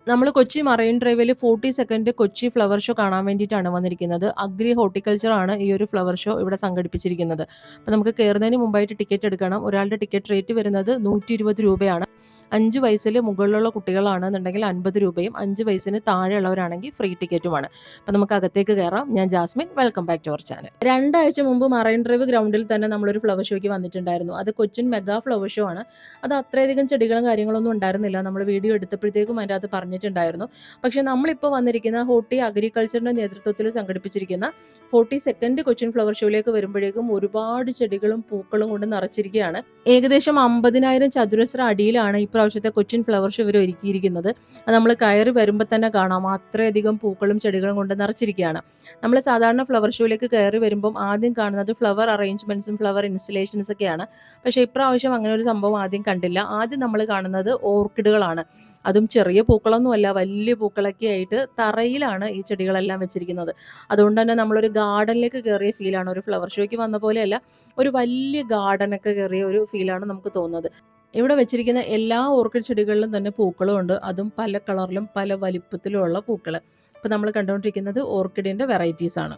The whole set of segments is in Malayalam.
നമ്മൾ കൊച്ചി മറൈൻ ഡ്രൈവിൽ 42nd കൊച്ചി ഫ്ലവർ ഷോ കാണാൻ വേണ്ടിയിട്ടാണ് വന്നിരിക്കുന്നത്. അഗ്രി ഹോർട്ടിക്കൾച്ചർ ആണ് ഈ ഒരു ഫ്ലവർ ഷോ ഇവിടെ സംഘടിപ്പിച്ചിരിക്കുന്നത്. അപ്പോൾ നമുക്ക് കയറുന്നതിന് മുമ്പായിട്ട് ടിക്കറ്റ് എടുക്കണം. ഒരാളുടെ ടിക്കറ്റ് റേറ്റ് വരുന്നത് 120 രൂപയാണ്. 5 വയസ്സിൽ മുകളിലുള്ള കുട്ടികളാണെന്നുണ്ടെങ്കിൽ 50 രൂപയും 5 വയസ്സിന് താഴെയുള്ളവരാണെങ്കിൽ ഫ്രീ ടിക്കറ്റുമാണ്. അപ്പോൾ നമുക്ക് അകത്തേക്ക് കയറാം. ഞാൻ Jasmine, welcome back to our channel. 2 ആഴ്ച മുമ്പ് മറൈൻ ഡ്രൈവ് ഗ്രൗണ്ടിൽ തന്നെ നമ്മളൊരു ഫ്ലവർ ഷോയ്ക്ക് വന്നിട്ടുണ്ടായിരുന്നു. അത് കൊച്ചിൻ മെഗാ ഫ്ലവർ ഷോ ആണ്. അത് അത്രയധികം ചെടികളും കാര്യങ്ങളൊന്നും ഉണ്ടായിരുന്നില്ല. നമ്മൾ വീഡിയോ എടുത്തപ്പോഴത്തേക്കും അതിൻ്റെ അകത്ത് പറഞ്ഞിട്ടുണ്ടായിരുന്നു. പക്ഷേ നമ്മളിപ്പോൾ വന്നിരിക്കുന്ന ഹോർട്ടി അഗ്രികൾച്ചറിൻ്റെ നേതൃത്വത്തിൽ സംഘടിപ്പിച്ചിരിക്കുന്ന 42nd കൊച്ചിൻ ഫ്ലവർ ഷോയിലേക്ക് വരുമ്പോഴേക്കും ഒരുപാട് ചെടികളും പൂക്കളും കൊണ്ട് നിറച്ചിരിക്കുകയാണ്. ഏകദേശം 50,000 ചതുരശ്ര അടിയിലാണ് ഇപ്രാവശ്യത്തെ കൊച്ചിൻ ഫ്ലവർ ഷോ ഇവർ ഒരുക്കിയിരിക്കുന്നത്. അത് നമ്മൾ കയറി വരുമ്പോൾ തന്നെ കാണാം, അത്രയധികം പൂക്കളും ചെടികളും കൊണ്ട് നിറച്ചിരിക്കുകയാണ്. നമ്മൾ സാധാരണ ഫ്ലവർ ഷോയിലേക്ക് കയറി വരുമ്പം ആദ്യം കാണുന്നത് ഫ്ലവർ അറേഞ്ച്മെൻറ്റ്സും ഫ്ലവർ ഇൻസ്റ്റലേഷൻസ് ഒക്കെയാണ്. പക്ഷേ ഇപ്രാവശ്യം അങ്ങനെ ഒരു സംഭവം ആദ്യം കണ്ടില്ല. ആദ്യം നമ്മൾ കാണുന്നത് ഓർക്കിഡുകളാണ്. അതും ചെറിയ പൂക്കളൊന്നുമല്ല, വലിയ പൂക്കളൊക്കെ ആയിട്ട് തറയിലാണ് ഈ ചെടികളെല്ലാം വെച്ചിരിക്കുന്നത്. അതുകൊണ്ട് തന്നെ നമ്മളൊരു ഗാർഡനിലേക്ക് കയറിയ ഫീലാണ്. ഒരു ഫ്ലവർ ഷോയ്ക്ക് വന്ന പോലെയല്ല, ഒരു വലിയ ഗാർഡനൊക്കെ കയറിയ ഒരു ഫീലാണ് നമുക്ക് തോന്നുന്നത്. ഇവിടെ വെച്ചിരിക്കുന്ന എല്ലാ ഓർക്കിഡ് ചെടികളിലും തന്നെ പൂക്കളും ഉണ്ട്. അതും പല കളറിലും പല വലിപ്പത്തിലുമുള്ള പൂക്കൾ. ഇപ്പം നമ്മൾ കണ്ടുകൊണ്ടിരിക്കുന്നത് ഓർക്കിഡിൻ്റെ വെറൈറ്റീസാണ്.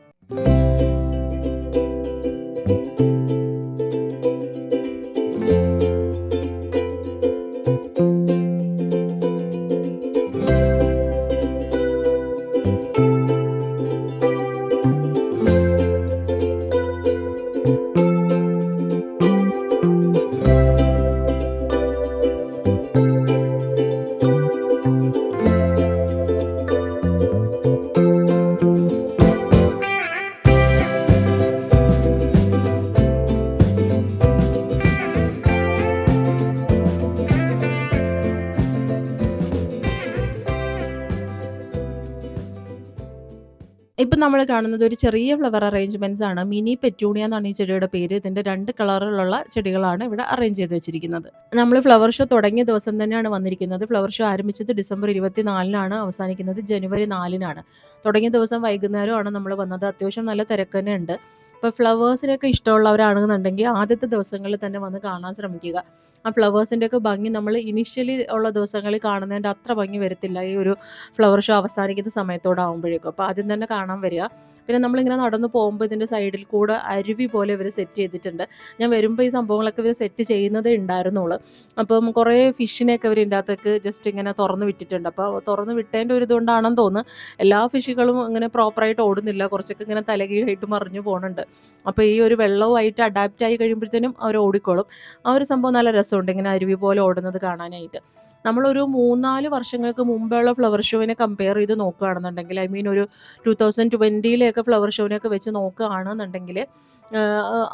ഇപ്പം നമ്മൾ കാണുന്നത് ഒരു ചെറിയ ഫ്ലവർ അറേഞ്ച്മെൻറ്റ്സ് ആണ്. മിനി പെറ്റൂണിയ എന്നാണ് ഈ ചെടിയുടെ പേര്. ഇതിൻ്റെ 2 കളറിലുള്ള ചെടികളാണ് ഇവിടെ അറേഞ്ച് ചെയ്ത് വെച്ചിരിക്കുന്നത്. നമ്മൾ ഫ്ലവർ ഷോ തുടങ്ങിയ ദിവസം തന്നെയാണ് വന്നിരിക്കുന്നത്. ഫ്ലവർ ഷോ ആരംഭിച്ചത് ഡിസംബർ 24-നാണ്, അവസാനിക്കുന്നത് ജനുവരി 4-നാണ്. തുടങ്ങിയ ദിവസം വൈകുന്നേരമാണ് നമ്മൾ വന്നത്. അത്യാവശ്യം നല്ല തിരക്ക് തന്നെ ഉണ്ട്. ഇപ്പോൾ ഫ്ലവേഴ്സിനൊക്കെ ഇഷ്ടമുള്ളവരാണെന്നുണ്ടെങ്കിൽ ആദ്യത്തെ ദിവസങ്ങളിൽ തന്നെ വന്ന് കാണാൻ ശ്രമിക്കുക. ആ ഫ്ലവേഴ്സിൻ്റെയൊക്കെ ഭംഗി നമ്മൾ ഇനിഷ്യലി ഉള്ള ദിവസങ്ങളിൽ കാണുന്നതിൻ്റെ അത്ര ഭംഗി വരത്തില്ല ഈ ഒരു ഫ്ലവർ ഷോ അവസാനിക്കുന്ന സമയത്തോടാകുമ്പോഴേക്കും. അപ്പോൾ ആദ്യം തന്നെ കാണാൻ വരിക. പിന്നെ നമ്മളിങ്ങനെ നടന്നു പോകുമ്പോൾ ഇതിൻ്റെ സൈഡിൽ കൂടെ അരുവി പോലെ ഇവർ സെറ്റ് ചെയ്തിട്ടുണ്ട്. ഞാൻ വരുമ്പോൾ ഈ സംഭവങ്ങളൊക്കെ ഇവർ സെറ്റ് ചെയ്യുന്നതേ ഉണ്ടായിരുന്നുള്ളൂ. അപ്പം കുറേ ഫിഷിനെയൊക്കെ ഇവർ ഇതിൻ്റെ അകത്തേക്ക് ജസ്റ്റ് ഇങ്ങനെ തുറന്ന് വിട്ടിട്ടുണ്ട്. അപ്പോൾ തുറന്ന് വിട്ടതിൻ്റെ ഒരു ഇതുകൊണ്ടാണെന്ന് തോന്നുന്നു എല്ലാ ഫിഷുകളും ഇങ്ങനെ പ്രോപ്പറായിട്ട് ഓടുന്നില്ല. കുറച്ചൊക്കെ ഇങ്ങനെ തലകീഴായിട്ട് മറിഞ്ഞു പോകുന്നുണ്ട്. അപ്പോൾ ഈ ഒരു വെള്ളവുമായിട്ട് അഡാപ്റ്റ് ആയി കഴിയുമ്പോഴത്തേനും അവർ ഓടിക്കോളും. ആ ഒരു സംഭവം നല്ല രസമുണ്ട്, ഇങ്ങനെ അരുവി പോലെ ഓടുന്നത് കാണാനായിട്ട്. നമ്മളൊരു 3-4 വർഷങ്ങൾക്ക് മുമ്പുള്ള ഫ്ലവർ ഷോവിനെ കമ്പയർ ചെയ്ത് നോക്കുകയാണെന്നുണ്ടെങ്കിൽ, ഐ മീൻ ഒരു 2020-ലെയൊക്കെ ഫ്ലവർ ഷോവിനെയൊക്കെ വെച്ച് നോക്കുകയാണെന്നുണ്ടെങ്കിൽ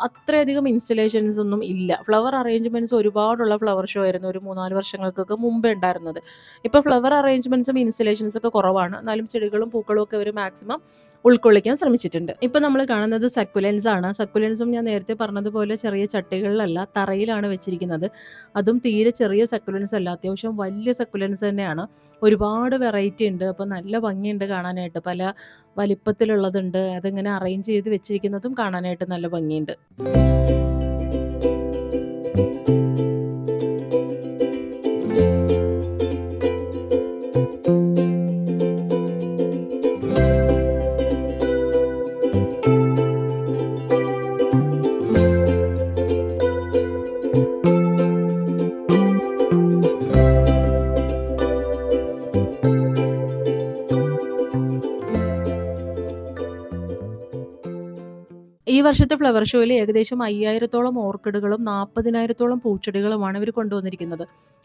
അത്രയധികം ഇൻസ്റ്റലേഷൻസ് ഒന്നും ഇല്ല. ഫ്ലവർ അറേഞ്ച്മെൻറ്റ്സ് ഒരുപാടുള്ള ഫ്ലവർ ഷോ ആയിരുന്നു ഒരു 3-4 വർഷങ്ങൾക്കൊക്കെ മുമ്പേ ഉണ്ടായിരുന്നത്. ഇപ്പോൾ ഫ്ലവർ അറേഞ്ച്മെൻറ്റ്സും ഇൻസ്റ്റലേഷൻസൊക്കെ കുറവാണ്. എന്നാലും ചെടികളും പൂക്കളും ഒക്കെ അവർ മാക്സിമം ഉൾക്കൊള്ളിക്കാൻ ശ്രമിച്ചിട്ടുണ്ട്. ഇപ്പോൾ നമ്മൾ കാണുന്നത് സക്കുലൻസ് ആണ്. സക്കുലൻസും ഞാൻ നേരത്തെ പറഞ്ഞതുപോലെ ചെറിയ ചട്ടികളിലല്ല, തറയിലാണ് വെച്ചിരിക്കുന്നത്. അതും തീരെ ചെറിയ സക്കുലൻസ് അല്ല, അത്യാവശ്യം വലിയ സക്കുലൻസ് തന്നെയാണ്. ഒരുപാട് വെറൈറ്റി ഉണ്ട്. അപ്പോൾ നല്ല ഭംഗിയുണ്ട് കാണാനായിട്ട്. പല വലിപ്പത്തിലുള്ളതുണ്ട്. അതിങ്ങനെ അറേഞ്ച് ചെയ്ത് വെച്ചിരിക്കുന്നതും കാണാനായിട്ട് നല്ല ഭംഗിയുണ്ട്. ഈ വർഷത്തെ ഫ്ലവർ ഷോയിൽ ഏകദേശം 5000-ഓളം ഓർക്കിഡുകളും 40,000-ഓളം പൂച്ചെടികളുമാണ് ഇവർ കൊണ്ടുവന്നിരിക്കുന്നത്.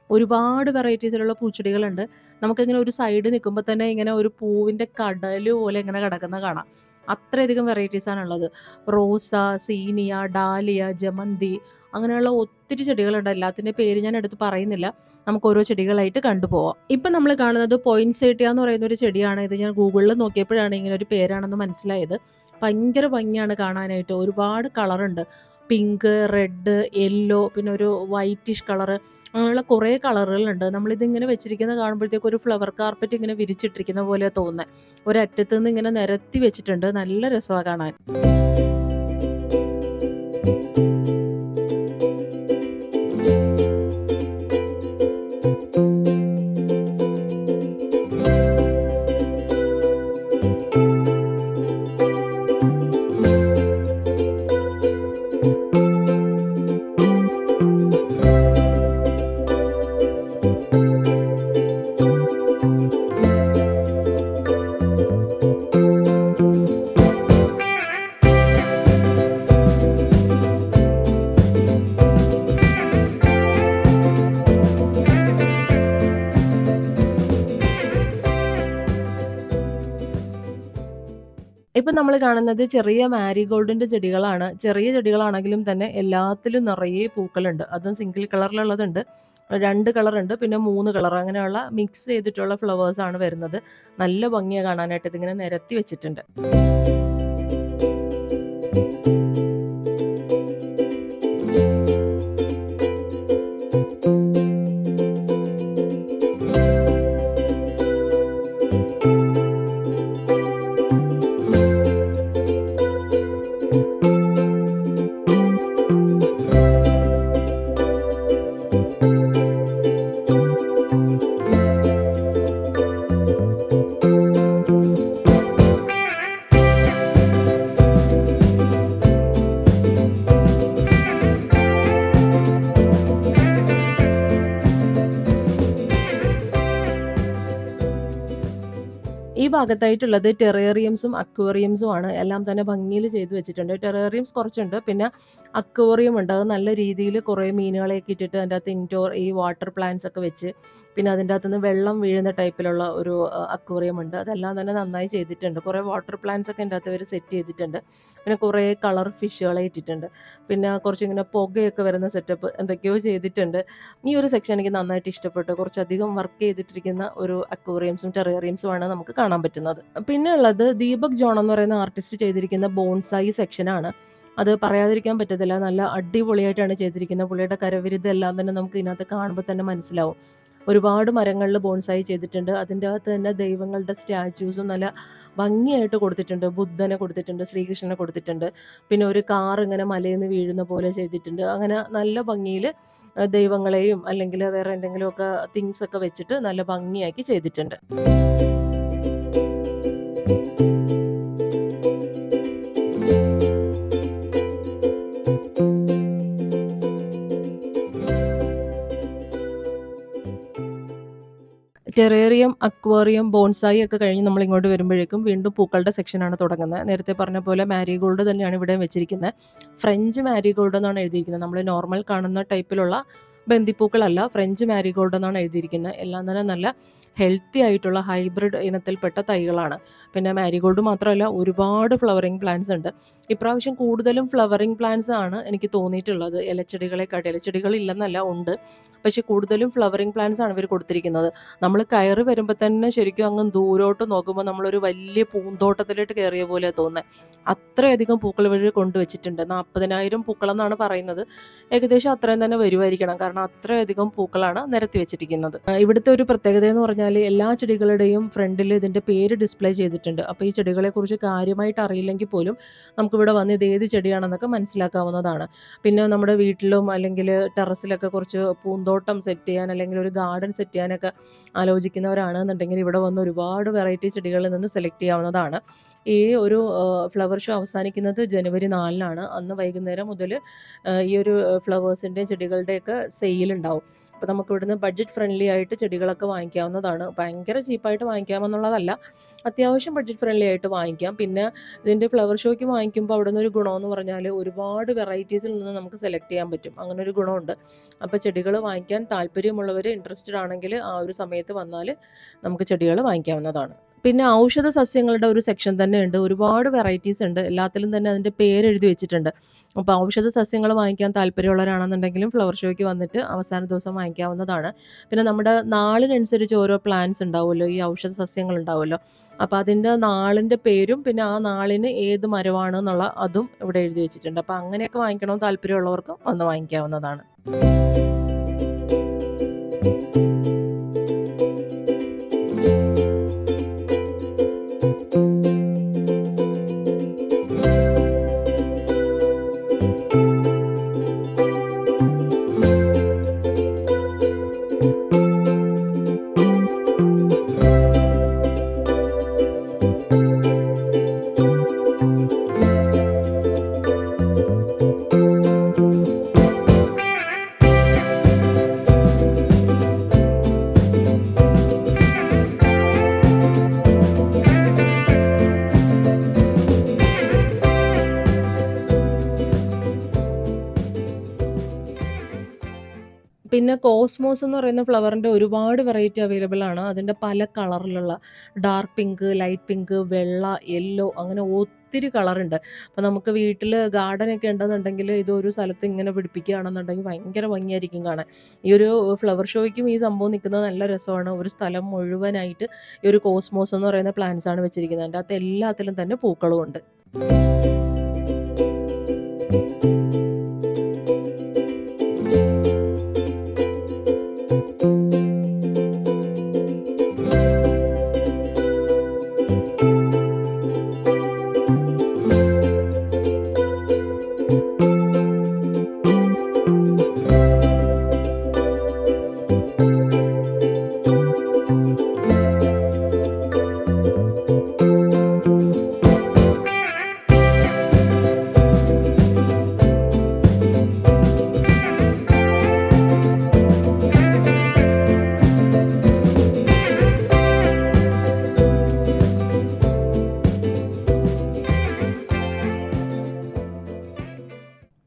ഒരുപാട് വെറൈറ്റീസിലുള്ള പൂച്ചെടികളുണ്ട്. നമുക്കിങ്ങനെ ഒരു സൈഡ് നിൽക്കുമ്പോൾ തന്നെ ഇങ്ങനെ ഒരു പൂവിൻ്റെ കടൽ പോലെ ഇങ്ങനെ കിടക്കുന്ന കാണാം. അത്രയധികം വെറൈറ്റീസാണുള്ളത്. റോസ, സീനിയ, ഡാലിയ, ജമന്തി, അങ്ങനെയുള്ള ഒത്തിരി ചെടികളുണ്ട്. എല്ലാത്തിൻ്റെ പേര് ഞാൻ എടുത്ത് പറയുന്നില്ല, നമുക്ക് ഓരോ ചെടികളായിട്ട് കണ്ടുപോവാം. ഇപ്പം നമ്മൾ കാണുന്നത് പോയിൻസേറ്റിയ എന്ന് പറയുന്ന ഒരു ചെടിയാണ്. ഇത് ഞാൻ ഗൂഗിളിൽ നോക്കിയപ്പോഴാണ് ഇങ്ങനെ ഒരു പേരാണെന്ന് മനസ്സിലായത്. ഭയങ്കര ഭംഗിയാണ് കാണാനായിട്ട്. ഒരുപാട് കളറുണ്ട്. പിങ്ക്, റെഡ്, യെല്ലോ, പിന്നെ ഒരു വൈറ്റിഷ് കളറ്, അങ്ങനെയുള്ള കുറേ കളറുകളുണ്ട്. നമ്മളിതിങ്ങനെ വെച്ചിരിക്കുന്നത് കാണുമ്പോഴത്തേക്കും ഒരു ഫ്ലവർ കാർപ്പറ്റ് ഇങ്ങനെ വിരിച്ചിട്ടിരിക്കുന്ന പോലെ തോന്നുന്നത്. ഒരറ്റത്ത് നിന്ന് ഇങ്ങനെ നിരത്തി വെച്ചിട്ടുണ്ട്. നല്ല രസമാണ് കാണാൻ. ഇപ്പം നമ്മൾ കാണുന്നത് ചെറിയ മാരിഗോൾഡിന്റെ ചെടികളാണ്. ചെറിയ ചെടികളാണെങ്കിലും തന്നെ എല്ലാത്തിലും നിറയെ പൂക്കളുണ്ട്. അതും സിംഗിൾ കളറിലുള്ളതുണ്ട്, 2 കളറുണ്ട്, പിന്നെ 3 കളർ, അങ്ങനെയുള്ള മിക്സ് ചെയ്തിട്ടുള്ള ഫ്ലവേഴ്സാണ് വരുന്നത്. നല്ല ഭംഗിയാണ് കാണാനായിട്ട്. ഇതിങ്ങനെ നിരത്തി വെച്ചിട്ടുണ്ട്. ഈ ഭാഗത്തായിട്ടുള്ളത് ടെറേറിയംസും അക്വേറിയംസും ആണ്. എല്ലാം തന്നെ ഭംഗിയിൽ ചെയ്ത് വെച്ചിട്ടുണ്ട്. ടെറേറിയംസ് കുറച്ചുണ്ട്, പിന്നെ അക്വേറിയം ഉണ്ട്. അത് നല്ല രീതിയിൽ കുറേ മീനുകളെയൊക്കെ ഇട്ടിട്ട് അതിൻ്റെ അകത്ത് ഇൻഡോർ ഈ വാട്ടർ പ്ലാന്റ്സ് ഒക്കെ വെച്ച്, പിന്നെ അതിൻ്റെ അകത്തുനിന്ന് വെള്ളം വീഴുന്ന ടൈപ്പിലുള്ള ഒരു അക്വേറിയം ഉണ്ട്. അതെല്ലാം തന്നെ നന്നായി ചെയ്തിട്ടുണ്ട്. കുറേ വാട്ടർ പ്ലാന്റ്സ് ഒക്കെ അതിൻ്റെ അകത്ത് അവർ സെറ്റ് ചെയ്തിട്ടുണ്ട്. പിന്നെ കുറേ കളർ ഫിഷുകളെ ഇട്ടിട്ടുണ്ട്. പിന്നെ കുറച്ചിങ്ങനെ പുകയൊക്കെ വരുന്ന സെറ്റപ്പ് എന്തൊക്കെയോ ചെയ്തിട്ടുണ്ട്. ഈ ഒരു സെക്ഷൻ എനിക്ക് നന്നായിട്ട് ഇഷ്ടപ്പെട്ടു. കുറച്ചധികം വർക്ക് ചെയ്തിട്ടിരിക്കുന്ന ഒരു അക്വേറിയംസും ടെറേറിയംസും ആണ് നമുക്ക് കാണാൻ പറ്റുന്നത്. പിന്നെ ഉള്ളത് ദീപക് ജോൺ എന്ന് പറയുന്ന ആർട്ടിസ്റ്റ് ചെയ്തിരിക്കുന്ന ബോൺസായി സെക്ഷനാണ്. അത് പറയാതിരിക്കാൻ പറ്റത്തില്ല. നല്ല അടിപൊളിയായിട്ടാണ് ചെയ്തിരിക്കുന്നത്. പുള്ളിയുടെ കരവിരുത് എല്ലാം തന്നെ നമുക്ക് ഇതിനകത്ത് കാണുമ്പോൾ തന്നെ മനസ്സിലാവും. ഒരുപാട് മരങ്ങളിൽ ബോൺസായി ചെയ്തിട്ടുണ്ട്. അതിൻ്റെ അകത്ത് തന്നെ ദൈവങ്ങളുടെ സ്റ്റാച്യൂസും നല്ല ഭംഗിയായിട്ട് കൊടുത്തിട്ടുണ്ട്. ബുദ്ധനെ കൊടുത്തിട്ടുണ്ട്, ശ്രീകൃഷ്ണനെ കൊടുത്തിട്ടുണ്ട്, പിന്നെ ഒരു കാർ ഇങ്ങനെ മലയിൽ നിന്ന് വീഴുന്ന പോലെ ചെയ്തിട്ടുണ്ട്. അങ്ങനെ നല്ല ഭംഗിയിൽ ദൈവങ്ങളെയും അല്ലെങ്കിൽ വേറെ എന്തെങ്കിലുമൊക്കെ തിങ്സ് ഒക്കെ വെച്ചിട്ട് നല്ല ഭംഗിയാക്കി ചെയ്തിട്ടുണ്ട്. ടെറേറിയം, അക്വേറിയം, ബോൺസായി ഒക്കെ കഴിഞ്ഞ് നമ്മൾ ഇങ്ങോട്ട് വരുമ്പോഴേക്കും വീണ്ടും പൂക്കളുടെ സെക്ഷനാണ് തുടങ്ങുന്നത്. നേരത്തെ പറഞ്ഞ പോലെ മാരിഗോൾഡ് തന്നെയാണ് ഇവിടെ വെച്ചിരിക്കുന്നത്. ഫ്രഞ്ച് മാരിഗോൾഡ് എന്നാണ് എഴുതിയിരിക്കുന്നത്. നമ്മൾ നോർമൽ കാണുന്ന ടൈപ്പിലുള്ള ബന്ദിപ്പൂക്കളല്ല, ഫ്രഞ്ച് മാരിഗോൾഡ് എന്നാണ് എഴുതിയിരിക്കുന്നത്. എല്ലാം തന്നെ നല്ല ഹെൽത്തി ആയിട്ടുള്ള ഹൈബ്രിഡ് ഇനത്തിൽപ്പെട്ട തൈകളാണ്. പിന്നെ മാരിഗോൾഡ് മാത്രമല്ല, ഒരുപാട് ഫ്ലവറിങ് പ്ലാന്റ്സ് ഉണ്ട്. ഇപ്രാവശ്യം കൂടുതലും ഫ്ലവറിങ് പ്ലാന്റ്സ് ആണ് എനിക്ക് തോന്നിയിട്ടുള്ളത്. ഇലച്ചെടികൾ ഇല്ലെന്നല്ല, ഉണ്ട്. പക്ഷെ കൂടുതലും ഫ്ലവറിങ് പ്ലാന്റ്സ് ആണ് ഇവർ കൊടുത്തിരിക്കുന്നത്. നമ്മൾ കയറി വരുമ്പോൾ തന്നെ ശരിക്കും അങ്ങ് ദൂരോട്ട് നോക്കുമ്പോൾ നമ്മളൊരു വലിയ പൂന്തോട്ടത്തിലോട്ട് കയറിയ പോലെ തോന്നുന്നത്. അത്രയധികം പൂക്കൾ ഇവർ കൊണ്ടുവച്ചിട്ടുണ്ട്. 40,000 പൂക്കളെന്നാണ് പറയുന്നത്. ഏകദേശം അത്രയും തന്നെ വരുമായിരിക്കണം, കാരണം അത്രയധികം പൂക്കളാണ് നിരത്തി വെച്ചിരിക്കുന്നത്. ഇവിടുത്തെ ഒരു പ്രത്യേകത എന്ന് പറഞ്ഞാൽ എല്ലാ ചെടികളുടെയും ഫ്രണ്ടിൽ ഇതിൻ്റെ പേര് ഡിസ്പ്ലേ ചെയ്തിട്ടുണ്ട്. അപ്പോൾ ഈ ചെടികളെക്കുറിച്ച് കാര്യമായിട്ട് അറിയില്ലെങ്കിൽ പോലും നമുക്കിവിടെ വന്ന് ഇത് ഏത് ചെടിയാണെന്നൊക്കെ മനസ്സിലാക്കാവുന്നതാണ്. പിന്നെ നമ്മുടെ വീട്ടിലും അല്ലെങ്കിൽ ടെറസിലൊക്കെ കുറച്ച് പൂന്തോട്ടം സെറ്റ് ചെയ്യാൻ അല്ലെങ്കിൽ ഒരു ഗാർഡൻ സെറ്റ് ചെയ്യാനൊക്കെ ആലോചിക്കുന്നവരാണെന്നുണ്ടെങ്കിൽ ഇവിടെ വന്ന് ഒരുപാട് വെറൈറ്റി ചെടികളിൽ നിന്ന് സെലക്ട് ചെയ്യാവുന്നതാണ്. ഈ ഒരു ഫ്ലവർ ഷോ അവസാനിക്കുന്നത് ജനുവരി 4-നാണ്. അന്ന് വൈകുന്നേരം മുതൽ ഈ ഒരു ഫ്ലവേഴ്സിൻ്റെയും ചെടികളുടെയൊക്കെ സെയിലുണ്ടാവും. അപ്പോൾ നമുക്ക് ഇവിടുന്ന് ബഡ്ജറ്റ് ഫ്രണ്ട്ലി ആയിട്ട് ചെടികളൊക്കെ വാങ്ങിക്കാവുന്നതാണ്. ഭയങ്കര ചീപ്പായിട്ട് വാങ്ങിക്കാമെന്നുള്ളതല്ല, അത്യാവശ്യം ബഡ്ജറ്റ് ഫ്രണ്ട്ലി ആയിട്ട് വാങ്ങിക്കാം. പിന്നെ ഇതിൻ്റെ ഫ്ലവർ ഷോയ്ക്ക് വാങ്ങിക്കുമ്പോൾ അവിടെ നിന്നൊരു ഗുണമെന്ന് പറഞ്ഞാൽ ഒരുപാട് വെറൈറ്റീസിൽ നിന്ന് നമുക്ക് സെലക്ട് ചെയ്യാൻ പറ്റും. അങ്ങനെ ഒരു ഗുണമുണ്ട്. അപ്പോൾ ചെടികൾ വാങ്ങിക്കാൻ താല്പര്യമുള്ളവർ, ഇൻട്രസ്റ്റഡ് ആണെങ്കിൽ ആ ഒരു സമയത്ത് വന്നാൽ നമുക്ക് ചെടികൾ വാങ്ങിക്കാവുന്നതാണ്. പിന്നെ ഔഷധ സസ്യങ്ങളുടെ ഒരു സെക്ഷൻ തന്നെ ഉണ്ട്. ഒരുപാട് വെറൈറ്റീസ് ഉണ്ട്. എല്ലാത്തിലും തന്നെ അതിൻ്റെ പേരെഴുതി വെച്ചിട്ടുണ്ട്. അപ്പോൾ ഔഷധ സസ്യങ്ങൾ വാങ്ങിക്കാൻ താല്പര്യമുള്ളവരാണെന്നുണ്ടെങ്കിലും ഫ്ലവർ ഷോയ്ക്ക് വന്നിട്ട് അവസാന ദിവസം വാങ്ങിക്കാവുന്നതാണ്. പിന്നെ നമ്മുടെ നാളിനനുസരിച്ച് ഓരോ പ്ലാന്റ്സ് ഉണ്ടാവുമല്ലോ, ഈ ഔഷധ സസ്യങ്ങൾ ഉണ്ടാവുമല്ലോ. അപ്പോൾ അതിൻ്റെ നാളിൻ്റെ പേരും പിന്നെ ആ നാളിന് ഏത് മരമാണ് എന്നുള്ള അതും ഇവിടെ എഴുതി വെച്ചിട്ടുണ്ട്. അപ്പോൾ അങ്ങനെയൊക്കെ വാങ്ങിക്കണമെന്ന് താല്പര്യമുള്ളവർക്കും വന്ന് വാങ്ങിക്കാവുന്നതാണ്. പിന്നെ കോസ്മോസ് എന്ന് പറയുന്ന ഫ്ലവറിൻ്റെ ഒരുപാട് വെറൈറ്റി അവൈലബിൾ ആണ്. അതിൻ്റെ പല കളറിലുള്ള ഡാർക്ക് പിങ്ക്, ലൈറ്റ് പിങ്ക്, വെള്ള, യെല്ലോ അങ്ങനെ ഒത്തിരി കളറുണ്ട്. അപ്പോൾ നമുക്ക് വീട്ടിൽ ഗാർഡനൊക്കെ ഉണ്ടെന്നുണ്ടെങ്കിൽ ഇതൊരു സ്ഥലത്ത് ഇങ്ങനെ പിടിപ്പിക്കുകയാണെന്നുണ്ടെങ്കിൽ ഭയങ്കര ഭംഗിയായിരിക്കും കാണാൻ. ഈ ഒരു ഫ്ലവർ ഷോയ്ക്കും ഈ സംഭവം നിൽക്കുന്നത് നല്ല രസമാണ്. ഒരു സ്ഥലം മുഴുവനായിട്ട് ഈ ഒരു കോസ്മോസ് എന്ന് പറയുന്ന പ്ലാന്റ്സ് ആണ് വെച്ചിരിക്കുന്നത്. അതിൻ്റെ അകത്ത് എല്ലാത്തിലും തന്നെ പൂക്കളും ഉണ്ട്.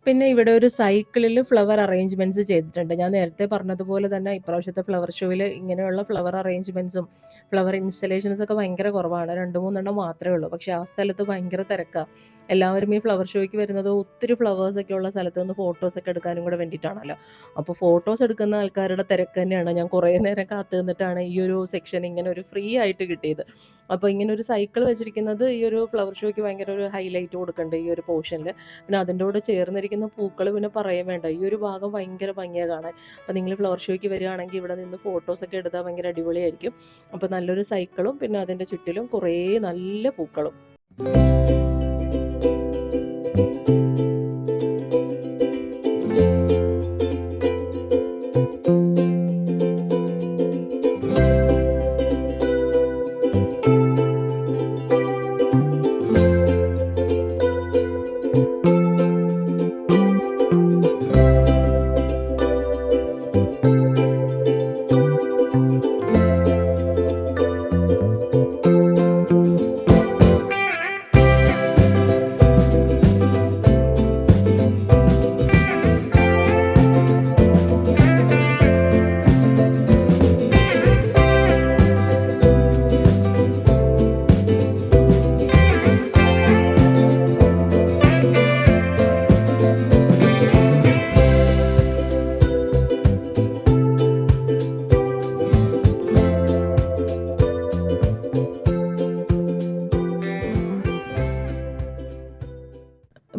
പിന്നെ ഇവിടെ ഒരു സൈക്കിളിൽ ഫ്ലവർ അറേഞ്ച്മെൻറ്റ്സ് ചെയ്തിട്ടുണ്ട്. ഞാൻ നേരത്തെ പറഞ്ഞതുപോലെ തന്നെ ഇപ്രാവശ്യത്തെ ഫ്ലവർ ഷോയിൽ ഇങ്ങനെയുള്ള ഫ്ലവർ അറേഞ്ച്മെൻറ്റ്സും ഫ്ലവർ ഇൻസ്റ്റലേഷൻസൊക്കെ ഭയങ്കര കുറവാണ്. 2-3 മാത്രമേ ഉള്ളൂ. പക്ഷേ ആ സ്ഥലത്ത് ഭയങ്കര തിരക്കാണ്. എല്ലാവരും ഈ ഫ്ലവർ ഷോയ്ക്ക് വരുന്നത് ഒത്തിരി ഫ്ലവേഴ്സൊക്കെ ഉള്ള സ്ഥലത്ത് നിന്ന് ഫോട്ടോസൊക്കെ എടുക്കാനും കൂടെ വേണ്ടിയിട്ടാണല്ലോ. അപ്പോൾ ഫോട്ടോസ് എടുക്കുന്ന ആൾക്കാരുടെ തിരക്ക് തന്നെയാണ്. ഞാൻ കുറേ നേരം കാത്തു നിന്നിട്ടാണ് ഈ ഒരു സെക്ഷൻ ഇങ്ങനെ ഒരു ഫ്രീ ആയിട്ട് കിട്ടിയത്. അപ്പോൾ ഇങ്ങനെ ഒരു സൈക്കിൾ വെച്ചിരിക്കുന്നത് ഈ ഒരു ഫ്ലവർ ഷോയ്ക്ക് ഭയങ്കര ഒരു ഹൈലൈറ്റ് കൊടുക്കുന്നുണ്ട് ഈ ഒരു പോർഷനിൽ. പിന്നെ അതിൻ്റെ കൂടെ ചേർന്നിരിക്കുന്ന പൂക്കൾ പിന്നെ പറയാൻ വേണ്ട. ഈ ഒരു ഭാഗം ഭയങ്കര ഭംഗിയാണ് കാണാൻ. അപ്പോൾ നിങ്ങൾ ഫ്ലവർ ഷോയ്ക്ക് വരികയാണെങ്കിൽ ഇവിടെ നിന്ന് ഫോട്ടോസൊക്കെ എടുത്താൽ ഭയങ്കര അടിപൊളിയായിരിക്കും. അപ്പോൾ നല്ലൊരു സൈക്കിളും പിന്നെ അതിൻ്റെ ചുറ്റിലും കുറേ നല്ല പൂക്കളും.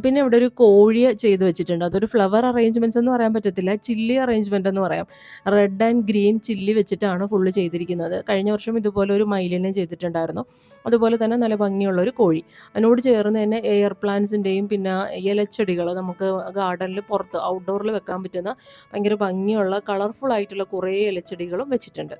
പിന്നെ ഇവിടെ ഒരു കോഴിയെ ചെയ്ത് വെച്ചിട്ടുണ്ട്. അതൊരു ഫ്ലവർ അറേഞ്ച്മെൻറ്റ്സ് എന്ന് പറയാൻ പറ്റത്തില്ല, ചില്ലി അറേഞ്ച്മെൻ്റ് എന്ന് പറയാം. റെഡ് ആൻഡ് ഗ്രീൻ ചില്ലി വെച്ചിട്ടാണ് ഫുള്ള് ചെയ്തിരിക്കുന്നത്. കഴിഞ്ഞ വർഷം ഇതുപോലെ ഒരു മയിലിനെ ചെയ്തിട്ടുണ്ടായിരുന്നു. അതുപോലെ തന്നെ നല്ല ഭംഗിയുള്ളൊരു കോഴി. അതിനോട് ചേർന്ന് തന്നെ എയർ പ്ലാന്റ്സിൻ്റെയും പിന്നെ ഇലച്ചെടികൾ നമുക്ക് ഗാർഡനിൽ പുറത്ത് ഔട്ട്ഡോറിൽ വെക്കാൻ പറ്റുന്ന ഭയങ്കര ഭംഗിയുള്ള കളർഫുൾ ആയിട്ടുള്ള കുറേ ഇലച്ചെടികളും വെച്ചിട്ടുണ്ട്.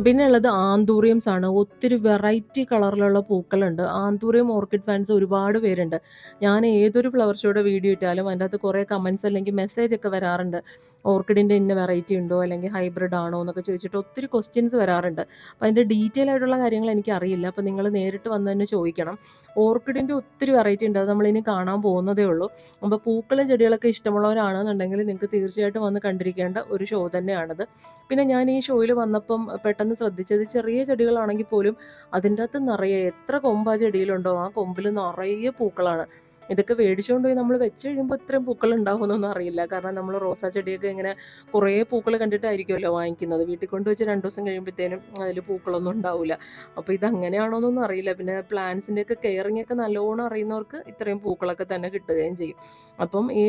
പിന്നെ ഉള്ളത് ആന്തൂറിയംസ് ആണ്. ഒത്തിരി വെറൈറ്റി കളറിലുള്ള പൂക്കളുണ്ട്. ആന്തൂറിയം ഓർക്കിഡ് ഫാൻസ് ഒരുപാട് പേരുണ്ട്. ഞാൻ ഏതൊരു ഫ്ലവർ ഷോയുടെ വീഡിയോ ഇട്ടാലും അതിൻ്റെ അകത്ത് കുറേ കമൻസ് അല്ലെങ്കിൽ മെസ്സേജ് ഒക്കെ വരാറുണ്ട്. ഓർക്കിഡിൻ്റെ ഇന്ന വെറൈറ്റി ഉണ്ടോ അല്ലെങ്കിൽ ഹൈബ്രിഡ് ആണോ എന്നൊക്കെ ചോദിച്ചിട്ട് ഒത്തിരി ക്വസ്റ്റ്യൻസ് വരാറുണ്ട്. അപ്പോൾ അതിൻ്റെ ഡീറ്റെയിൽ ആയിട്ടുള്ള കാര്യങ്ങൾ എനിക്കറിയില്ല. അപ്പോൾ നിങ്ങൾ നേരിട്ട് വന്ന് തന്നെ ചോദിക്കണം. ഓർക്കിഡിൻ്റെ ഒത്തിരി വെറൈറ്റി ഉണ്ട്. അത് നമ്മളിനി കാണാൻ പോകുന്നതേ ഉള്ളൂ. അപ്പോൾ പൂക്കളും ചെടികളൊക്കെ ഇഷ്ടമുള്ളവരാണെന്നുണ്ടെങ്കിൽ നിങ്ങൾക്ക് തീർച്ചയായിട്ടും വന്ന് കണ്ടിരിക്കേണ്ട ഒരു ഷോ തന്നെയാണിത്. പിന്നെ ഞാൻ ഈ ഷോയിൽ വന്നപ്പം പെട്ടെന്ന് ശ്രദ്ധിച്ചത് ചെറിയ ചെടികളാണെങ്കിൽ പോലും അതിൻ്റെ അകത്ത് നിറയെ എത്ര കൊമ്പ് ആ ചെടിയിലുണ്ടോ ആ കൊമ്പിൽ നിറയെ പൂക്കളാണ്. ഇതൊക്കെ മേടിച്ചുകൊണ്ട് പോയി നമ്മൾ വെച്ച് കഴിയുമ്പോൾ ഇത്രയും പൂക്കൾ ഉണ്ടാവുമെന്നൊന്നും അറിയില്ല. കാരണം നമ്മൾ റോസാ ചെടിയൊക്കെ ഇങ്ങനെ കുറേ പൂക്കൾ കണ്ടിട്ടായിരിക്കുമല്ലോ വാങ്ങിക്കുന്നത്. വീട്ടിൽ കൊണ്ടുവച്ച് 2 ദിവസം കഴിയുമ്പോഴത്തേനും അതിൽ പൂക്കളൊന്നും ഉണ്ടാവില്ല. അപ്പോൾ ഇതങ്ങനെയാണോ എന്നൊന്നും അറിയില്ല. പിന്നെ പ്ലാന്റ്സിൻ്റെയൊക്കെ കെയറിങ് ഒക്കെ നല്ലോണം അറിയുന്നവർക്ക് ഇത്രയും പൂക്കളൊക്കെ തന്നെ കിട്ടുകയും ചെയ്യും. അപ്പം ഈ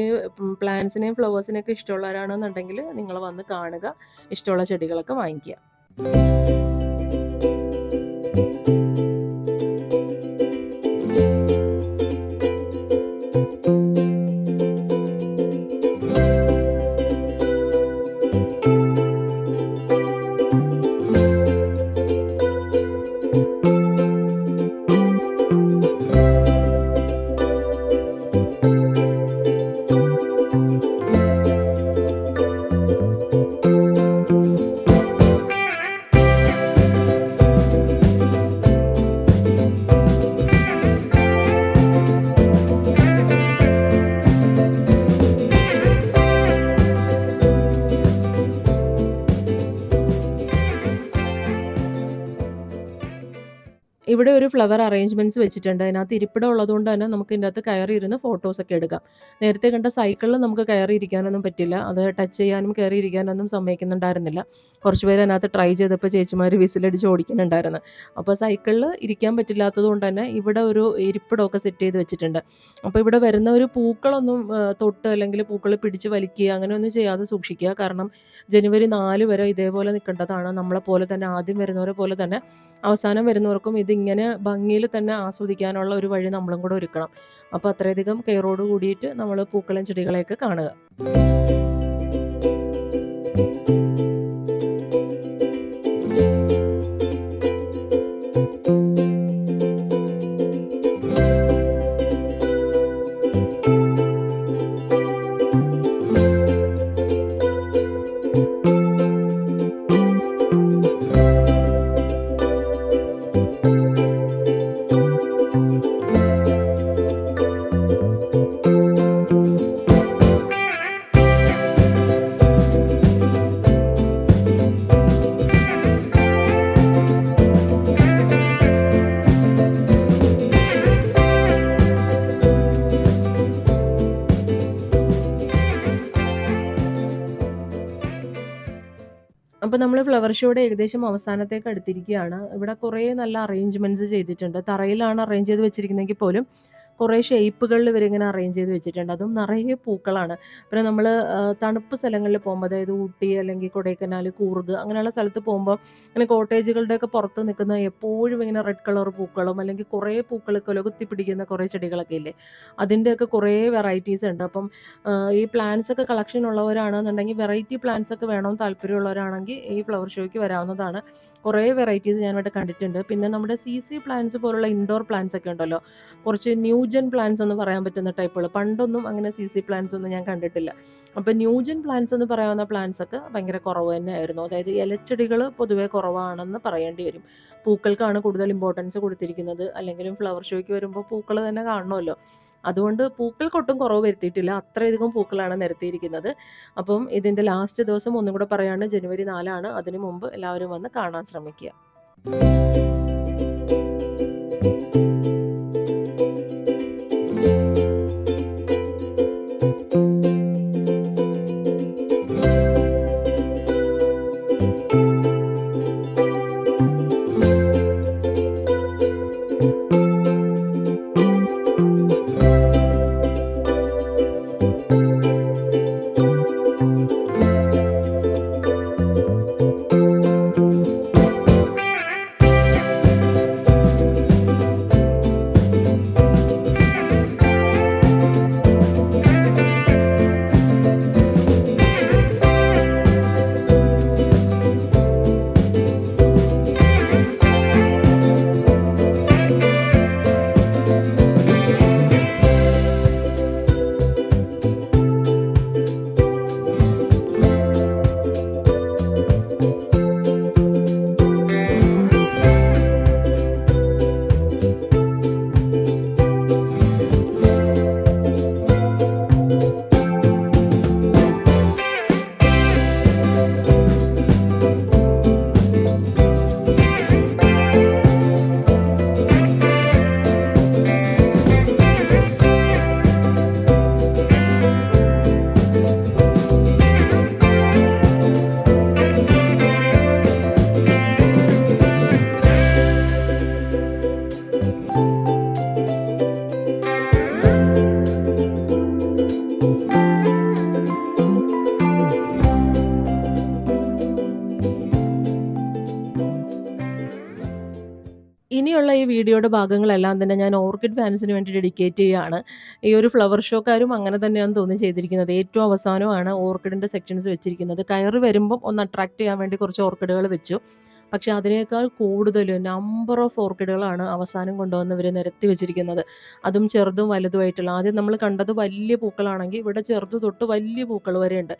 പ്ലാന്റ്സിനെയും ഫ്ലവേഴ്സിനെയൊക്കെ ഇഷ്ടമുള്ളവരാണെന്നുണ്ടെങ്കിൽ നിങ്ങൾ വന്ന് കാണുക, ഇഷ്ടമുള്ള ചെടികളൊക്കെ വാങ്ങിക്കുക. ഇവിടെ ഒരു ഫ്ലവർ അറേഞ്ച്മെൻറ്റ്സ് വെച്ചിട്ടുണ്ട്. അതിനകത്ത് ഇരിപ്പിടം ഉള്ളതുകൊണ്ട് തന്നെ നമുക്ക് ഇതിൻ്റെ അകത്ത് കയറി ഇരുന്ന് ഫോട്ടോസൊക്കെ എടുക്കാം. നേരത്തെ കണ്ട സൈക്കിളിൽ നമുക്ക് കയറി ഇരിക്കാനൊന്നും പറ്റില്ല. അത് ടച്ച് ചെയ്യാനും കയറി ഇരിക്കാനൊന്നും സമ്മതിക്കുന്നുണ്ടായിരുന്നില്ല. കുറച്ച് പേര് അതിനകത്ത് ട്രൈ ചെയ്തപ്പോൾ ചേച്ചിമാർ വിസിലടിച്ച് ഓടിക്കുന്നുണ്ടായിരുന്നു. അപ്പോൾ സൈക്കിളിൽ ഇരിക്കാൻ പറ്റില്ലാത്തത് കൊണ്ട് തന്നെ ഇവിടെ ഒരു ഇരിപ്പിടമൊക്കെ സെറ്റ് ചെയ്ത് വെച്ചിട്ടുണ്ട്. അപ്പോൾ ഇവിടെ വരുന്ന ഒരു പൂക്കളൊന്നും തൊട്ട് അല്ലെങ്കിൽ പൂക്കൾ പിടിച്ച് വലിക്കുക അങ്ങനെയൊന്നും ചെയ്യാതെ സൂക്ഷിക്കുക. കാരണം ജനുവരി 4 വരെ ഇതേപോലെ നിൽക്കേണ്ടതാണ്. നമ്മളെപ്പോലെ തന്നെ ആദ്യം വരുന്നവരെ പോലെ തന്നെ അവസാനം വരുന്നവർക്കും ഇതിങ്ങനെ ഭംഗിയിൽ തന്നെ ആസ്വദിക്കാനുള്ള ഒരു വഴി നമ്മളും കൂടെ ഒരുക്കണം. അപ്പോൾ അത്രയധികം കെയറോട് കൂടിയിട്ട് നമ്മൾ പൂക്കളും ചെടികളെയൊക്കെ കാണുക. അപ്പോൾ നമ്മൾ ഫ്ലവർ ഷോയുടെ ഏകദേശം അവസാനത്തേക്ക് അടുത്തിരിക്കുകയാണ്. ഇവിടെ കുറേ നല്ല അറേഞ്ച്മെൻറ്റ്സ് ചെയ്തിട്ടുണ്ട്. തറയിലാണ് അറേഞ്ച് ചെയ്ത് വെച്ചിരിക്കുന്നതെങ്കിൽ പോലും കുറേ ഷേപ്പുകളിൽ ഇവരിങ്ങനെ അറേഞ്ച് ചെയ്ത് വെച്ചിട്ടുണ്ട്. അതും നിറയെ പൂക്കളാണ്. പിന്നെ നമ്മൾ തണുപ്പ് സ്ഥലങ്ങളിൽ പോകുമ്പോൾ, അതായത് ഊട്ടി അല്ലെങ്കിൽ കൊടൈക്കനാൽ, കൂർഗ് അങ്ങനെയുള്ള സ്ഥലത്ത് പോകുമ്പോൾ ഇങ്ങനെ കോട്ടേജുകളുടെയൊക്കെ പുറത്ത് നിൽക്കുന്ന എപ്പോഴും ഇങ്ങനെ റെഡ് കളർ പൂക്കളും അല്ലെങ്കിൽ കുറേ പൂക്കൾ കുത്തി പിടിക്കുന്ന കുറേ ചെടികളൊക്കെ ഇല്ലേ, അതിൻ്റെയൊക്കെ കുറേ വെറൈറ്റീസ് ഉണ്ട്. അപ്പം ഈ പ്ലാന്റ്സ് ഒക്കെ കളക്ഷൻ ഉള്ളവരാണെന്നുണ്ടെങ്കിൽ, വെറൈറ്റി പ്ലാന്റ്സ് ഒക്കെ വേണമെന്ന് താല്പര്യമുള്ളവരാണെങ്കിൽ ഈ ഫ്ലവർ ഷോയ്ക്ക് വരാവുന്നതാണ്. കുറേ വെറൈറ്റീസ് ഞാനിവിടെ കണ്ടിട്ടുണ്ട്. പിന്നെ നമ്മുടെ CC പ്ലാന്റ്സ് പോലുള്ള ഇൻഡോർ പ്ലാന്റ്സ് ഒക്കെ ഉണ്ടല്ലോ, കുറച്ച് ന്യൂജൻ പ്ലാന്റ്സ് എന്ന് പറയാൻ പറ്റുന്ന ടൈപ്പുകൾ. പണ്ടൊന്നും അങ്ങനെ CC പ്ലാന്റ്സ് ഒന്നും ഞാൻ കണ്ടിട്ടില്ല. അപ്പോൾ ന്യൂജൻ പ്ലാന്റ്സ് എന്ന് പറയാവുന്ന പ്ലാന്റ്സ് ഒക്കെ ഭയങ്കര കുറവ് തന്നെയായിരുന്നു. അതായത് ഇലച്ചെടികൾ പൊതുവേ കുറവാണെന്ന് പറയേണ്ടി വരും. പൂക്കൾക്കാണ് കൂടുതൽ ഇമ്പോർട്ടൻസ് കൊടുത്തിരിക്കുന്നത്. അല്ലെങ്കിലും ഫ്ലവർ ഷോയ്ക്ക് വരുമ്പോൾ പൂക്കൾ തന്നെ കാണണമല്ലോ. അതുകൊണ്ട് പൂക്കൾക്കൊട്ടും കുറവ് വരുത്തിയിട്ടില്ല. അത്രയധികം പൂക്കളാണ് നിരത്തിയിരിക്കുന്നത്. അപ്പം ഇതിൻ്റെ ലാസ്റ്റ് ദിവസം ഒന്നും കൂടെ പറയാണ്, ജനുവരി 4 അതിനു മുമ്പ് എല്ലാവരും വന്ന് കാണാൻ ശ്രമിക്കുക. ഇനിയുള്ള ഈ വീഡിയോയുടെ ഭാഗങ്ങളെല്ലാം തന്നെ ഞാൻ ഓർക്കിഡ് ഫാൻസിന് വേണ്ടി ഡെഡിക്കേറ്റ് ചെയ്യുകയാണ്. ഈ ഒരു ഫ്ലവർ ഷോക്കാരും അങ്ങനെ തന്നെയാണെന്ന് തോന്നി ചെയ്തിരിക്കുന്നത്. ഏറ്റവും അവസാനമാണ് ഓർക്കിഡിൻ്റെ സെക്ഷൻസ് വെച്ചിരിക്കുന്നത്. കയറി വരുമ്പം ഒന്ന് അട്രാക്റ്റ് ചെയ്യാൻ വേണ്ടി കുറച്ച് ഓർക്കിഡുകൾ വെച്ചു. പക്ഷേ അതിനേക്കാൾ കൂടുതൽ നമ്പർ ഓഫ് ഓർക്കിഡുകളാണ് അവസാനം കൊണ്ടുവന്ന് ഇവർ നിരത്തി വെച്ചിരിക്കുന്നത്. അതും ചെറുതും വലുതുമായിട്ടുള്ള. ആദ്യം നമ്മൾ കണ്ടത് വലിയ പൂക്കളാണെങ്കിൽ ഇവിടെ ചെറുത് തൊട്ട് വലിയ പൂക്കൾ വരെയുണ്ട്.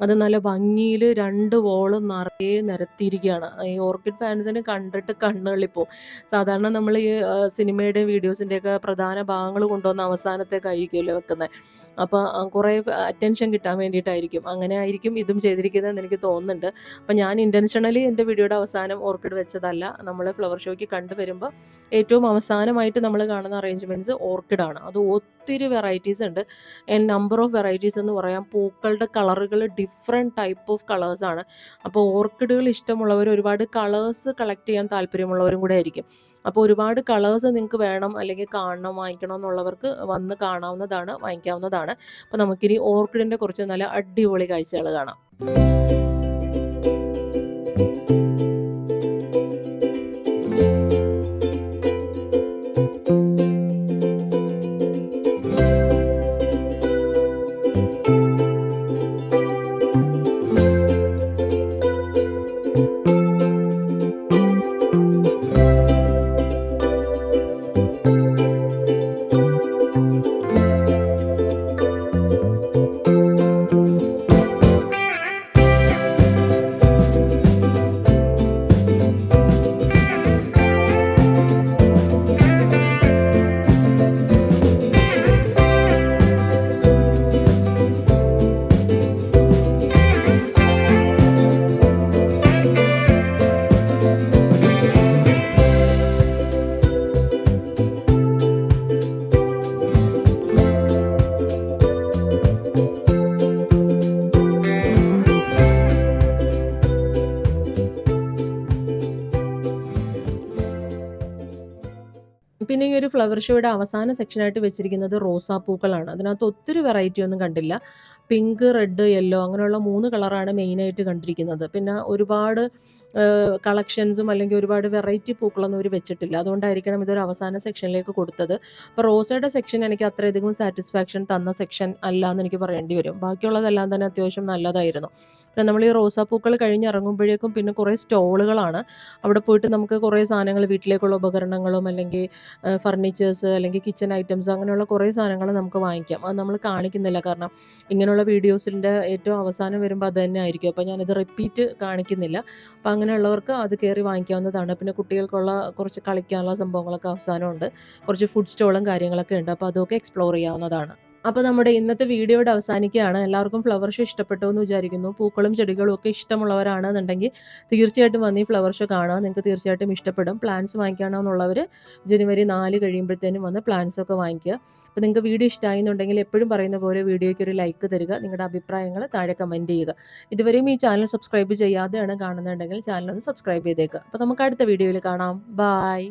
അത് നല്ല ഭംഗിയിൽ 2 വോളും നിറയെ നിരത്തിയിരിക്കുകയാണ്. ഈ ഓർക്കിഡ് ഫാൻസിന് കണ്ടിട്ട് കണ്ണുകളിപ്പോൾ സാധാരണ നമ്മൾ ഈ സിനിമയുടെയും വീഡിയോസിൻ്റെയൊക്കെ പ്രധാന ഭാഗങ്ങൾ കൊണ്ടുവന്ന് അവസാനത്തേക്കായിരിക്കുമല്ലോ വെക്കുന്നത്. അപ്പോൾ കുറേ അറ്റൻഷൻ കിട്ടാൻ വേണ്ടിയിട്ടായിരിക്കും. അങ്ങനെ ആയിരിക്കും ഇതും ചെയ്തിരിക്കുന്നതെന്ന് എനിക്ക് തോന്നുന്നുണ്ട്. അപ്പം ഞാൻ ഇൻറ്റൻഷണലി എൻ്റെ വീഡിയോയുടെ അവസാനം ഓർക്കിഡ് വെച്ചതല്ല. നമ്മൾ ഫ്ലവർ ഷോയ്ക്ക് കണ്ടുവരുമ്പോൾ ഏറ്റവും അവസാനമായിട്ട് നമ്മൾ കാണുന്ന അറേഞ്ച്മെൻറ്റ്സ് ഓർക്കിഡാണ്. അത് ഒത്തിരി വെറൈറ്റീസ് ഉണ്ട്. നമ്പർ ഓഫ് വെറൈറ്റീസ് എന്ന് പറയാം. പൂക്കളുടെ കളറുകൾ ഡിഫറെൻറ്റ് ടൈപ്പ് ഓഫ് കളേഴ്സാണ്. അപ്പോൾ ഓർക്കിഡുകൾ ഇഷ്ടമുള്ളവർ ഒരുപാട് കളേഴ്സ് കളക്ട് ചെയ്യാൻ താല്പര്യമുള്ളവരും കൂടെ ആയിരിക്കും. അപ്പോൾ ഒരുപാട് കളേഴ്സ് നിങ്ങൾക്ക് വേണം അല്ലെങ്കിൽ കാണണം വാങ്ങിക്കണം എന്നുള്ളവർക്ക് വന്ന് കാണാവുന്നതാണ്, വാങ്ങിക്കാവുന്നതാണ്. അപ്പോൾ നമുക്കിനി ഓർക്കിഡിൻ്റെ കുറച്ച് നല്ല അടിപൊളി കാഴ്ചകൾ കാണാം. പിന്നെ ഈ ഒരു ഫ്ലവർ ഷോയുടെ അവസാന സെക്ഷനായിട്ട് വെച്ചിരിക്കുന്നത് റോസാപ്പൂക്കളാണ്. അതിനകത്ത് ഒത്തിരി വെറൈറ്റി ഒന്നും കണ്ടില്ല. പിങ്ക്, റെഡ്, യെല്ലോ അങ്ങനെയുള്ള 3 കളറാണ് മെയിനായിട്ട് കണ്ടിരിക്കുന്നത്. പിന്നെ ഒരുപാട് കളക്ഷൻസും അല്ലെങ്കിൽ ഒരുപാട് വെറൈറ്റി പൂക്കളൊന്നും ഇവർ വെച്ചിട്ടില്ല. അതുകൊണ്ടായിരിക്കണം ഇതൊരു അവസാന സെക്ഷനിലേക്ക് കൊടുത്തത്. അപ്പോൾ റോസയുടെ സെക്ഷൻ എനിക്ക് അത്രയധികം സാറ്റിസ്ഫാക്ഷൻ തന്ന സെക്ഷൻ അല്ല എന്ന് എനിക്ക് പറയേണ്ടി വരും. ബാക്കിയുള്ളതെല്ലാം തന്നെ അത്യാവശ്യം നല്ലതായിരുന്നു. പിന്നെ നമ്മൾ ഈ റോസാപ്പൂക്കൾ കഴിഞ്ഞിറങ്ങുമ്പോഴേക്കും പിന്നെ കുറേ സ്റ്റോളുകളാണ്. അവിടെ പോയിട്ട് നമുക്ക് കുറേ സാധനങ്ങൾ വീട്ടിലേക്കുള്ള ഉപകരണങ്ങളും അല്ലെങ്കിൽ ഫർണിച്ചേഴ്സ് അല്ലെങ്കിൽ കിച്ചൺ ഐറ്റംസ് അങ്ങനെയുള്ള കുറേ സാധനങ്ങൾ നമുക്ക് വാങ്ങിക്കാം. അത് നമ്മൾ കാണിക്കുന്നില്ല, കാരണം ഇങ്ങനെയുള്ള വീഡിയോസിൻ്റെ ഏറ്റവും അവസാനം വരുമ്പോൾ അത് തന്നെ ആയിരിക്കും. അപ്പോൾ ഞാനിത് റിപ്പീറ്റ് കാണിക്കുന്നില്ല. അപ്പോൾ അങ്ങനെയുള്ളവർക്ക് അത് കയറി വാങ്ങിക്കാവുന്നതാണ്. പിന്നെ കുട്ടികൾക്കുള്ള കുറച്ച് കളിക്കാനുള്ള സംഭവങ്ങളൊക്കെ അവസാനമുണ്ട്. കുറച്ച് ഫുഡ് സ്റ്റോളും കാര്യങ്ങളൊക്കെ ഉണ്ട്. അപ്പോൾ അതൊക്കെ എക്സ്പ്ലോർ ചെയ്യാവുന്നതാണ്. അപ്പോൾ നമ്മുടെ ഇന്നത്തെ വീഡിയോയുടെ അവസാനിക്കുകയാണ്. എല്ലാവർക്കും ഫ്ലവർ ഷോ ഇഷ്ടപ്പെട്ടു എന്ന് വിചാരിക്കുന്നു. പൂക്കളും ചെടികളും ഒക്കെ ഇഷ്ടമുള്ളവരാണെന്നുണ്ടെങ്കിൽ തീർച്ചയായിട്ടും വന്ന് ഈ ഫ്ലവർ ഷോ കാണുക. നിങ്ങൾക്ക് തീർച്ചയായിട്ടും ഇഷ്ടപ്പെടും. പ്ലാന്റ്സ് വാങ്ങിക്കണമെന്നുള്ളവർ ജനുവരി 4 കഴിയുമ്പോഴത്തേനും വന്ന് പ്ലാന്റ്സ് ഒക്കെ വാങ്ങിക്കുക. അപ്പോൾ നിങ്ങൾക്ക് വീഡിയോ ഇഷ്ടമായി എന്നുണ്ടെങ്കിൽ എപ്പോഴും പറയുന്ന പോലെ വീഡിയോയ്ക്ക് ഒരു ലൈക്ക് തരിക. നിങ്ങളുടെ അഭിപ്രായങ്ങൾ താഴെ കമൻറ്റ് ചെയ്യുക. ഇതുവരെയും ഈ ചാനൽ സബ്സ്ക്രൈബ് ചെയ്യാതെയാണ് കാണുന്നുണ്ടെങ്കിൽ ചാനൽ ഒന്ന് സബ്സ്ക്രൈബ് ചെയ്തേക്കുക. അപ്പോൾ നമുക്ക് അടുത്ത വീഡിയോയിൽ കാണാം. ബൈ.